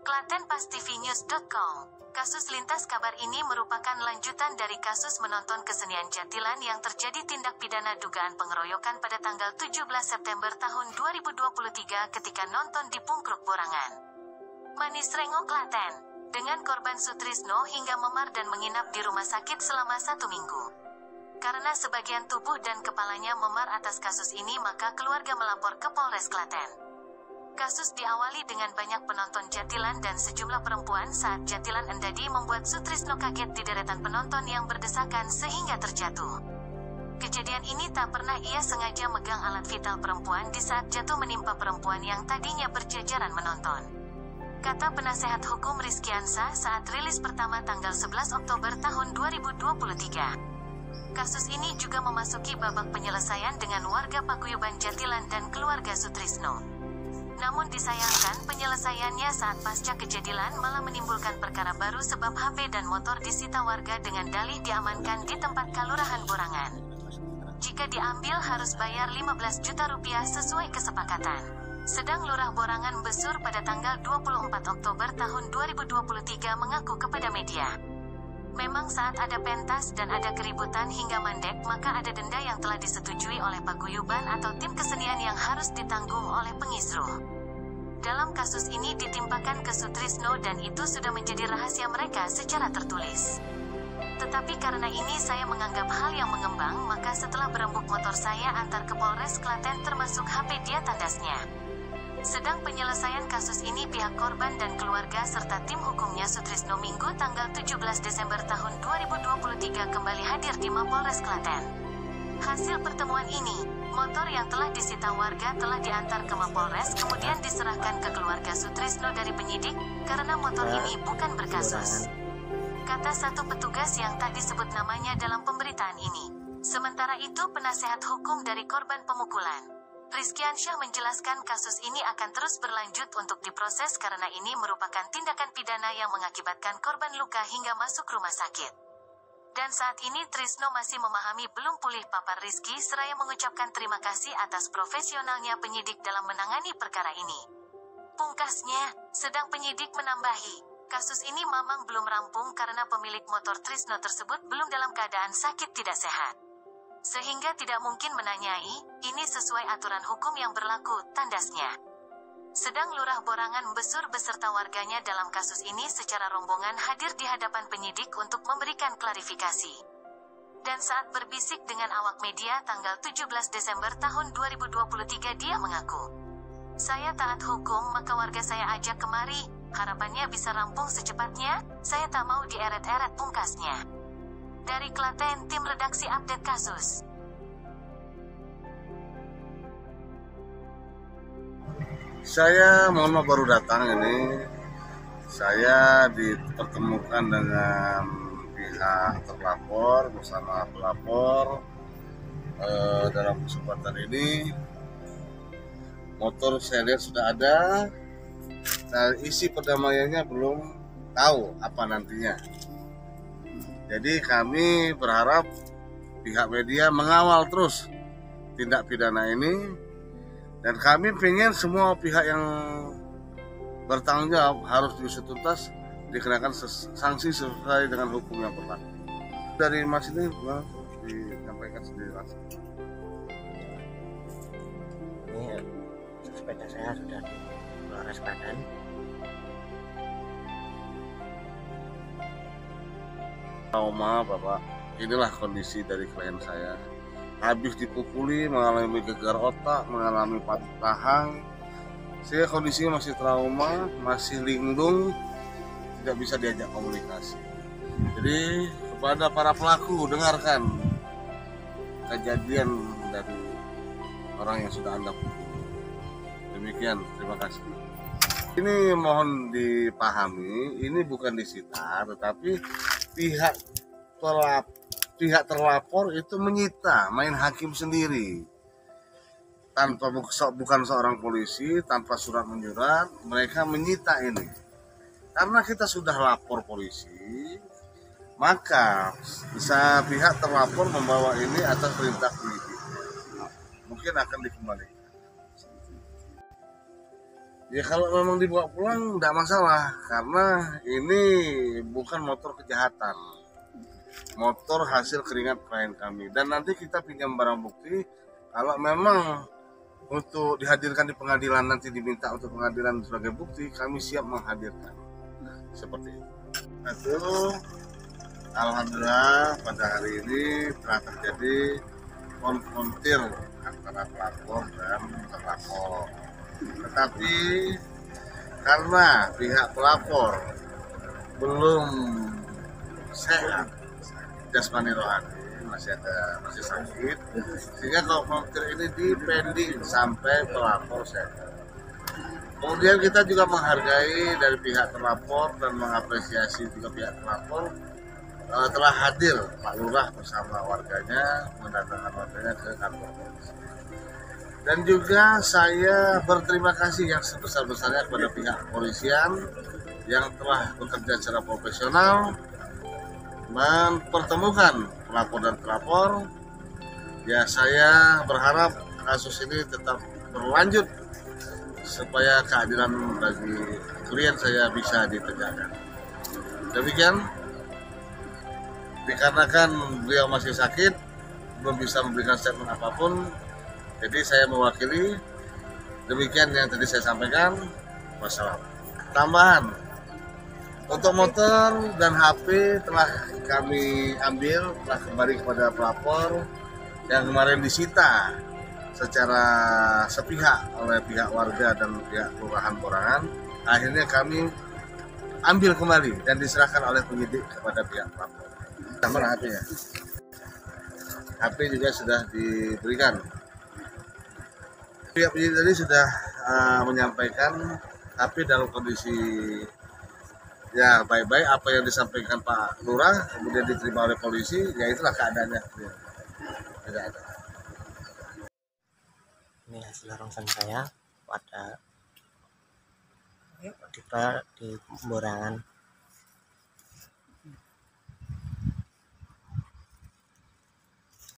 KlatenPasTVnews.com. Kasus lintas kabar ini merupakan lanjutan dari kasus menonton kesenian Jatilan yang terjadi tindak pidana dugaan pengeroyokan pada tanggal 17 September tahun 2023 ketika nonton di Pungkruk Borangan, Manis Rengo, Klaten, dengan korban Sutrisno hingga memar dan menginap di rumah sakit selama 1 minggu. Karena sebagian tubuh dan kepalanya memar atas kasus ini, maka keluarga melapor ke Polres Klaten. Kasus diawali dengan banyak penonton Jatilan dan sejumlah perempuan saat Jatilan Endadi membuat Sutrisno kaget di deretan penonton yang berdesakan sehingga terjatuh. Kejadian ini tak pernah ia sengaja megang alat vital perempuan di saat jatuh menimpa perempuan yang tadinya berjajaran menonton. Kata penasehat hukum Rizkyansa saat rilis pertama tanggal 11 Oktober tahun 2023. Kasus ini juga memasuki babak penyelesaian dengan warga Paguyuban Jatilan dan keluarga Sutrisno. Namun disayangkan penyelesaiannya saat pasca kejadian malah menimbulkan perkara baru sebab HP dan motor disita warga dengan dalih diamankan di tempat Kelurahan Borangan. Jika diambil harus bayar 15 juta rupiah sesuai kesepakatan. Sedang Lurah Borangan Besur pada tanggal 24 Oktober tahun 2023 mengaku kepada media. Memang saat ada pentas dan ada keributan hingga mandek, maka ada denda yang telah disetujui oleh paguyuban atau tim kesenian yang harus ditanggung oleh pengisruh. Dalam kasus ini ditimpakan ke Sutrisno dan itu sudah menjadi rahasia mereka secara tertulis. Tetapi karena ini saya menganggap hal yang mengembang, maka setelah berembuk motor saya antar ke Polres Klaten termasuk HP dia tandasnya. Sedang penyelesaian kasus ini pihak korban dan keluarga serta tim hukumnya Sutrisno Minggu tanggal 17 Desember tahun 2023 kembali hadir di Mapolres Klaten. Hasil pertemuan ini, motor yang telah disita warga telah diantar ke Mapolres kemudian diserahkan ke keluarga Sutrisno dari penyidik, karena motor ini bukan berkasus. Kata satu petugas yang tak disebut namanya dalam pemberitaan ini. Sementara itu penasehat hukum dari korban pemukulan, Rizkyansyah menjelaskan kasus ini akan terus berlanjut untuk diproses karena ini merupakan tindakan pidana yang mengakibatkan korban luka hingga masuk rumah sakit. Dan saat ini Trisno masih memahami belum pulih papar Rizky seraya mengucapkan terima kasih atas profesionalnya penyidik dalam menangani perkara ini. Pungkasnya, sedang penyidik menambahi, kasus ini memang belum rampung karena pemilik motor Trisno tersebut belum dalam keadaan sakit tidak sehat. Sehingga tidak mungkin menanyai, ini sesuai aturan hukum yang berlaku, tandasnya. Sedang Lurah Borangan Besur beserta warganya dalam kasus ini secara rombongan hadir di hadapan penyidik untuk memberikan klarifikasi. Dan saat berbisik dengan awak media tanggal 17 Desember tahun 2023 dia mengaku, "Saya taat hukum maka warga saya ajak kemari, harapannya bisa rampung secepatnya, saya tak mau dieret-eret," pungkasnya. Dari Klaten, tim redaksi update kasus. Saya mohon maaf baru datang ini. Saya dipertemukan dengan pihak terlapor bersama pelapor. Dalam kesempatan ini motor saya lihat sudah ada. Nah, isi perdamaiannya belum tahu apa nantinya. Jadi kami berharap pihak media mengawal terus tindak pidana ini, dan kami ingin semua pihak yang bertanggung jawab harus diusut tuntas, dikenakan sanksi sesuai dengan hukum yang berlaku. Dari Mas ini disampaikan sendiri langsung. Ini sepeda saya sudah di Polres Klaten. Trauma Bapak, inilah kondisi dari klien saya. Habis dipukuli, mengalami gegar otak, mengalami patah tahan, sehingga kondisinya masih trauma, masih linglung, tidak bisa diajak komunikasi. Jadi kepada para pelaku, dengarkan kejadian dari orang yang sudah Anda pukul. Demikian, terima kasih. Ini mohon dipahami, ini bukan disita, tetapi pihak terlapor itu menyita, main hakim sendiri, tanpa bukan seorang polisi, tanpa surat menyurat, mereka menyita ini. Karena kita sudah lapor polisi, maka bisa pihak terlapor membawa ini atas perintah penyidik, mungkin akan dikembalikan. Ya kalau memang dibawa pulang tidak masalah, karena ini bukan motor kejahatan, motor hasil keringat klien kami. Dan nanti kita pinjam barang bukti, kalau memang untuk dihadirkan di pengadilan, nanti diminta untuk pengadilan sebagai bukti, kami siap menghadirkan. Seperti itu. Itu alhamdulillah pada hari ini telah terjadi konfrontir antara pelapor dan terlapor. Tetapi karena pihak pelapor belum sehat jasmani rohani, masih sakit, sehingga konfrontir ini dipending sampai pelapor sehat. Kemudian kita juga menghargai dari pihak terlapor dan mengapresiasi juga pihak terlapor telah hadir Pak Lurah bersama warganya, mendatangkan warganya ke kantor polisi. Dan juga saya berterima kasih yang sebesar-besarnya kepada pihak kepolisian yang telah bekerja secara profesional, mempertemukan pelapor dan terlapor. Ya, saya berharap kasus ini tetap berlanjut supaya keadilan bagi klien saya bisa ditegakkan. Demikian, dikarenakan beliau masih sakit, belum bisa memberikan statement apapun, jadi saya mewakili. Demikian yang tadi saya sampaikan. Wassalam. Tambahan, untuk motor dan HP telah kami ambil, telah kembali kepada pelapor yang kemarin disita secara sepihak oleh pihak warga dan pihak kelurahan Borangan. Akhirnya kami ambil kembali dan diserahkan oleh penyidik kepada pihak pelapor. Sama HP-nya. HP juga sudah diberikan. Pihak penyidik tadi sudah menyampaikan HP dalam kondisi ya baik-baik. Apa yang disampaikan Pak Lurah kemudian diterima oleh polisi, ya itulah keadaannya. Tidak ada. Ini hasil rongsen saya pada tiba di Borangan.